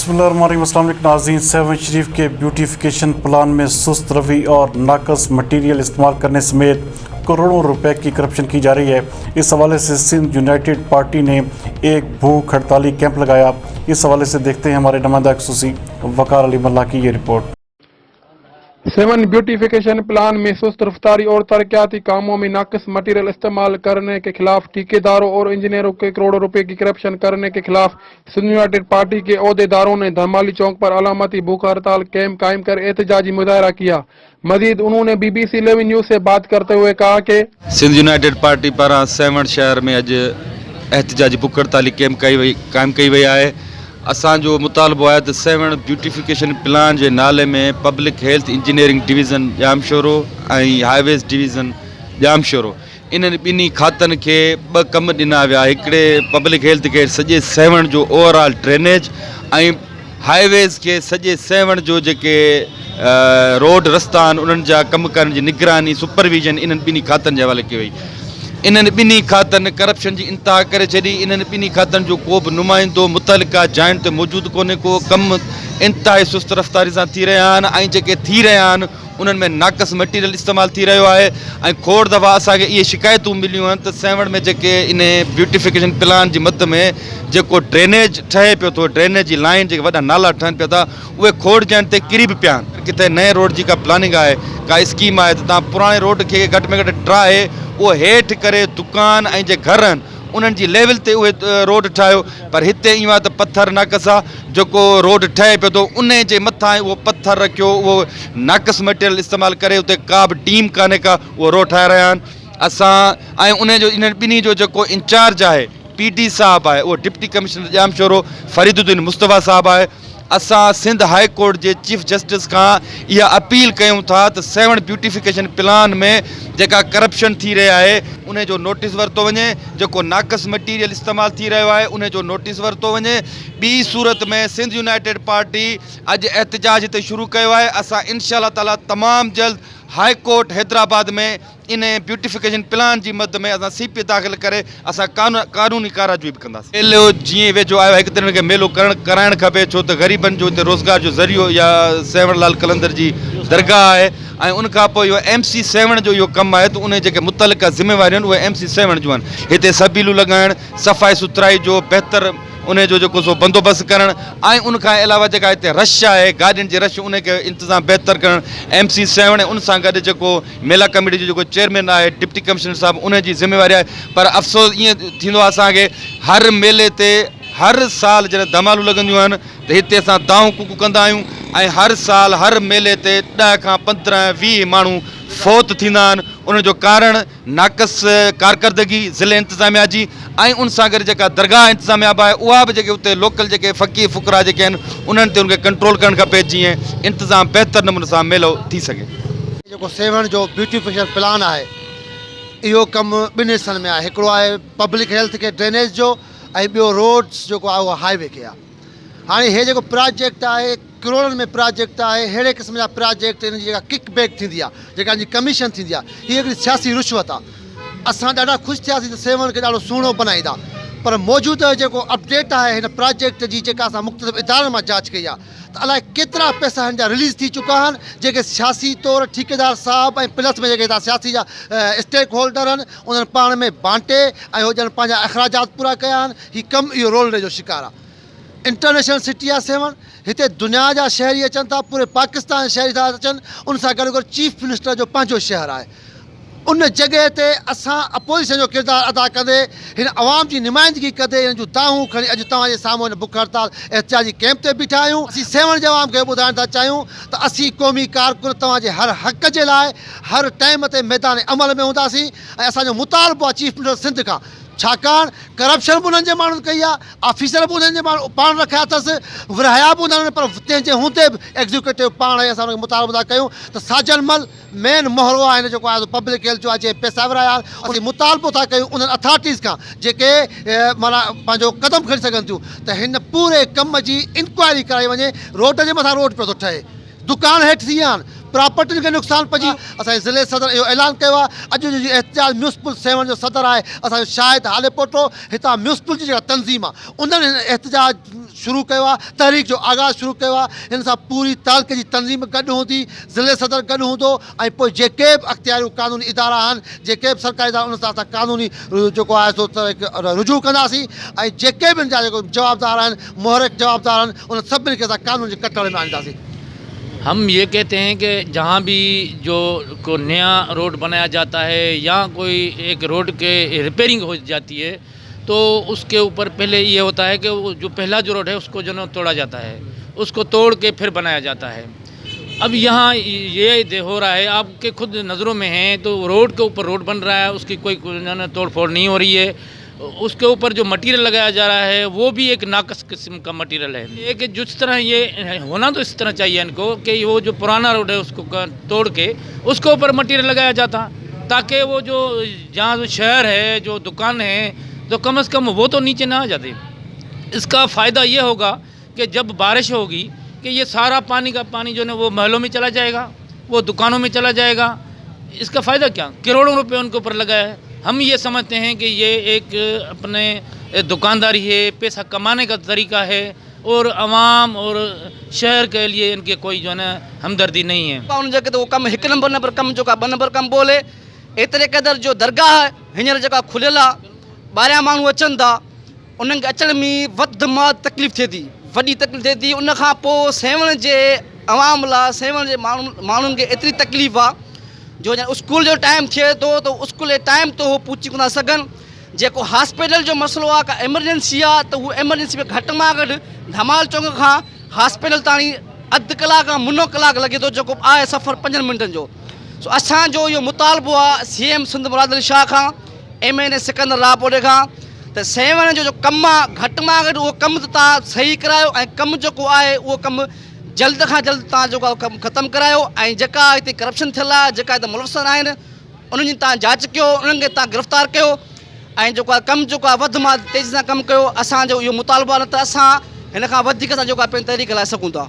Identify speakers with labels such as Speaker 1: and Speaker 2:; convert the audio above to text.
Speaker 1: बिस्मिल्लाहिर्रहमानिर्रहीम। अस्सलाम वालेकुम नाज़रीन। सेवन शरीफ के ब्यूटिफिकेशन प्लान में सुस्त रवि और नाकस मटीरियल इस्तेमाल करने समेत करोड़ों रुपए की करप्शन की जा रही है। इस हवाले से सिंध यूनाइटेड पार्टी ने एक भूख हड़ताली कैंप लगाया। इस हवाले से देखते हैं हमारे नुमाइंदा खसूसी वकार अली मल्ला की ये रिपोर्ट।
Speaker 2: सेवन ब्यूटिफिकेशन प्लान में सुस्त रफ्तारी और तरक्याती कामों में नाकस मटीरियल इस्तेमाल करने के खिलाफ ठेकेदारों और इंजीनियरों के करोड़ों रुपए की करप्शन करने के खिलाफ सिंध यूनाइटेड पार्टी के ओहदेदारों ने धमाली चौक पर अलामती भूख हड़ताल कैंप कायम कर एहतजाजी मुजाहरा किया। मजीद उन्होंने BBC 11 न्यूज़ से बात करते हुए कहा कि
Speaker 3: सिंध यूनाइटेड पार्टी पारां सेवन शहर में अज एहतजाजी भूख हड़ताली कैंप कायम कई वई है। असो मुतालबो है तो सेवन ब्यूटिफिकेशन प्लान के नाले में public health engineering division Jamshoro और हाईवेज डिवीज़न जामशोरो इन बिन्हीं खातन के ब कम दिना विया। एकड़े पब्लिक हेल्थ के सजे सेवन जो ओवरऑल ड्रेनेज और हाईवेज के सजे सेवन जो जेके रोड रस्ता उन्हनि जा कम करण जी निगरानी सुपरविजन इन बिन्हीं खातन के हवाले कई वई। इन्हनि बिन्हीं खातन करप्शन की इंतहा करे छड़ी। इन्हनि बिन्हीं खातन जो को भी नुमाइंदो मुतलका जाइन ते मौजूद कोने को कम इंतहाई सुस्त रफ्तारी से थी रहा आहिनि जेके थी रहा उन्हनि में नाकस मटीरियल इस्तेमाल थी रहियो आहे। ऐं खोड़ दफ़ा असांखे इहे शिकायतूं मिलियूं आहिनि त सेवण में जेके इन ब्यूटिफिकेशन प्लान जी मद में जेको ड्रेनेज ठहे पियो थो, ड्रेनेज जी लाइन जेके वॾा नाला ठहनि पिया था उहे खोड़ ॼण ते किरी बि पिया आहिनि। किथे नए रोड जी का प्लानिंग आहे, का स्कीम आहे त तव्हां पुराणे रोड खे घटि में घटि ट्राए उहो हेठि करे दुकान ऐं जे घर आहिनि उन्हनि जी लेवल ते उहे रोड ठाहियो। पर हिते इहो आहे त पथर नाकस आहे जेको रोड ठहे पियो थो उन जे मथां उहो पथर रखियो, उहो नाकस मटीरियल इस्तेमालु करे उते का बि टीम कान्हे का उहो रोड ठाहे रहिया आहिनि। असां ऐं उन जो इन्हनि ॿिन्ही जो जेको इंचार्ज आहे PD साहब आहे, उहो डिप्टी कमिश्नर जामशोरो फरीदुद्दीन मुस्तफ़ा साहब आहे। असां सिंध हाई कोर्ट के चीफ जस्टिस का यह अपील कयूं था तो सेवन ब्यूटिफिकेशन प्लान में जेका करप्शन थी रहा है उन जो नोटिस वरतो वने, जो नाकस मटीरियल इस्तेमाल थी रहा है उन जो नोटिस वरतो वने। बी सूरत में सिंध यूनाइटेड पार्टी अज एहतजाज इतने शुरू किया है। असां इंशाअल्लाह ताला तमाम जल्द हाई कोर्ट हैदराबाद में इन ब्यूटिफिकेशन प्लान की मद में असां CP दाख़िल करे असां कानूनी कार्रवाई भी कंदासीं। मेलो जीअं वेझो आयो एक तरह के मेलो कराइण खपे, छो तो गरीबन जो हिते रोज़गार जो ज़रियो या सेवणलाल कलंदर जी दरगाह है ऐं उन खां पोइ इहो MC सेवन जो इहो कमु आहे त उन जेके मुतलका ज़िम्मेवारियूं आहिनि उहे MC सेवन जूं आहिनि। हिते सबीलूं लॻाइण, सफ़ाई सुथराई जो बहितर उन जो जेको सो बंदोबस्तु करणु ऐं उन खां अलावा जेका हिते रश आहे गाॾियुनि जी रश उनखे इंतिज़ाम बहितर करणु MC सेवन उन सां गॾु जेको मेला कमेटी जो जेको चेयरमैन आहे डिप्टी कमिश्नर साहब उन जी ज़िम्मेवारी आहे। पर अफ़सोस ईअं थींदो आहे असांखे हर मेले ते हर साल जॾहिं धमालूं लॻंदियूं आहिनि त हिते असां दाऊं कुकू कंदा आहियूं ऐं हर साल हर मेले ते 10 खां 15 20 माण्हू फौत थींदा आहिनि। उन जो कारण नाकस कारकर्दगी ज़िले इंतिज़ामिया जी ऐं उन सां गॾु जेका दरगाह इंतिज़ामिया बि आहे उहा बि जेके उते लोकल जेके फ़क़ीर फ़ुक़रा जेके आहिनि उन्हनि ते उनखे कंट्रोल करणु खपे जीअं इंतिज़ाम बहितर नमूने सां मेलो थी सघे।
Speaker 4: जेको सेवन जो ब्यूटिफिकेशन प्लान आहे इहो कमु ॿिनि हिस्सनि में आहे। हिकिड़ो आहे पब्लिक हेल्थ के ड्रेनेज जो ऐं ॿियो रोड्स जेको आहे उहो हाईवे खे आहे। हाणे हे जेको प्रोजेक्ट आहे करोड़नि में प्रोजेक्ट आहे, अहिड़े क़िस्म जा प्रोजेक्ट इन जी जेका किक बैक थींदी आहे, जेका इन जी कमीशन थींदी आहे, हीअ हिकिड़ी सियासी रिश्वत आहे। असां ॾाढा ख़ुशि थियासीं त सेवन खे ॾाढो सुहिणो बनाईंदा, पर मौजूदु जेको अपडेट आहे हिन प्रोजेक्ट जी जेका असां मुख़्तलिफ़ इदारनि मां जांच कई आहे त अलाए केतिरा पैसा हिन जा रिलीज़ थी चुका आहिनि जेके सियासी तौरु ठेकेदार साहब ऐं प्लस में जेके सियासी जा स्टेक होल्डर आहिनि उन्हनि पाण में बांटे ऐं हो ॼण पंहिंजा अख़राजात पूरा कया आहिनि। हीउ कमु इहो रोल जो शिकार आहे। इंटरनेशनल सिटी आहे सेवन, हिते दुनिया जा शहरी अचनि था, पूरे पाकिस्तान जा शहरी था अचनि। उन सां गॾु गॾु चीफ मिनिस्टर जो पंहिंजो शहर आहे। उन जॻह ते असां अपोज़िशन जो किरदारु अदा कंदे हिन अवाम जी नुमाइंदगी कंदे हिन जूं दाहूं खणी अॼु तव्हांजे साम्हूं हिन बुख हड़ताल एहतजाजी कैंप ते बीठा आहियूं। असीं सेवन जे अवाम खे ॿुधाइण था चाहियूं त असीं क़ौमी कारकुन तव्हांजे हर हक़ जे लाइ हर टाइम ते मैदान अमल में हूंदासीं ऐं असांजो मुतालबो आहे चीफ मिनिस्टर सिंध खां, छाकाणि करप्शन बि उन्हनि जे माण्हुनि कई आहे, ऑफिसर बि उन्हनि जे माण्हू पाण रखिया अथसि, विरहाया बि उन्हनि, पर तंहिंजे हूंदे बि एग्ज़ीक्यूटिव पाण असां उनखे मुतालबो था कयूं त साजन मल मेन मोहरो आहे हिन जेको आहे पब्लिक हेल्थ जो आहे जे पैसा विरहाया असीं मुतालबो था कयूं उन्हनि अथॉरिटीज़ खां जेके माना पंहिंजो क़दम खणी सघनि थियूं त हिन पूरे कम जी इंक्वायरी कराई वञे। रोड जे मथां रोड पियो थो ठहे, दुकान हेठि थी विया आहिनि, प्रॉपर्टी खे नुक़सान पहुची। असांजे ज़िले सदर इहो ऐलान कयो आहे। अॼु जो एहतजाज म्यूनिसिपल 7 जो सदर आहे असांजो शाहिद हाले पोटो हितां म्यूनिसिपल जी जेका तंज़ीम आहे उन्हनि हिन एहतजाज शुरू कयो आहे, तहरीक जो आगाज़ शुरू कयो आहे। हिन सां पूरी तालुके जी तंज़ीम गॾु हूंदी, ज़िले सदर गॾु हूंदो ऐं पोइ जेके बि अख़्तियारियूं क़ानूनी इदारा आहिनि, जेके बि सरकारी इदारा उन सां असां क़ानूनी जेको आहे सो रुजू कंदासीं ऐं जेके बि हिन जा जेको जवाबदार आहिनि, मुहरिक जवाबदार आहिनि, उन सभिनी खे असां क़ानून जे कटड़े में आणींदासीं।
Speaker 5: हम ये कहते हैं कि जहाँ भी जो को नया रोड बनाया जाता है या कोई एक रोड के रिपेयरिंग हो जाती है तो उसके ऊपर पहले ये होता है कि वो जो पहला जो रोड है उसको जो तोड़ा जाता है, उसको तोड़ के फिर बनाया जाता है। अब यहाँ ये हो रहा है, आपके खुद नज़रों में है, तो रोड के ऊपर रोड बन रहा है, उसकी कोई तोड़ फोड़ नहीं हो रही है। उसके ऊपर जो मटेरियल लगाया जा रहा है वो भी एक नाकस किस्म का मटेरियल है। ये कि जिस तरह ये होना तो इस तरह चाहिए इनको कि वो जो पुराना रोड है उसको तोड़ के उसके ऊपर मटेरियल लगाया जाता, ताकि वो जो जहाँ जो शहर है, जो दुकान है, तो कम से कम वो तो नीचे ना आ जाते। इसका फ़ायदा ये होगा कि जब बारिश होगी कि ये सारा पानी का पानी जो है वो महलों में चला जाएगा, वो दुकानों में चला जाएगा। इसका फ़ायदा क्या, करोड़ों रुपए उनके ऊपर लगाया है। हम ये समझते हैं कि ये एक अपने दुकानदारी है, पैसा कमाने का तरीका है और आवाम और शहर के लिए इनके कोई जो है ना हमदर्दी नहीं है।
Speaker 6: उन जगह तो वो कम 1 नंबर कम जो 2 नंबर कम बोले एतिरे क़दर जो दरगाह हींअर जेका खुलियल आहे, ॿाहिरियां माण्हू अचनि था, उन्हनि खे अचण में वधि मां तकलीफ़ थिए थी, वॾी तकलीफ़ थिए थी। उन खां पोइ सेवण जे अवाम लाइ, सेवण जे माण्हुनि खे एतिरी तकलीफ़ आहे जो स्कूल जो टाइम थिए थो तो स्कूल जे टाइम ते उहो पहुची कोन था सघनि। जेको हॉस्पिटल जो मसइलो आहे, का एमरजेंसी आहे, त उहो एमरजेंसी में घटि मां घटि धमाल चौक खां हॉस्पिटल ताईं अधु कलाक खां मुनो कलाक लॻे थो, जेको आहे सफ़र 5 मिंटनि जो। सो असांजो इहो मुतालबो आहे CM सिंध मुराद अली शाह खां, MNA सिकंदर रापोडे खां, त सेवण जो कमु आहे घटि मां घटि उहो कमु त तव्हां सही करायो ऐं कमु जेको आहे उहो कमु जल्द खां जल्द तव्हां जेको कमु ख़तमु करायो ऐं जेका हिते करप्शन थियल आहे, जेका हिते मुलवसर आहिनि, उन्हनि जी तव्हां जांच कयो, उन्हनि खे तव्हां गिरफ़्तार कयो ऐं जेको आहे कमु जेको आहे वधि मां तेज़ी सां कमु कयो। असांजो इहो मुतालबो आहे, न त असां हिन खां वधीक सां जेको आहे पंहिंजी तहरीक हलाए सघूं था।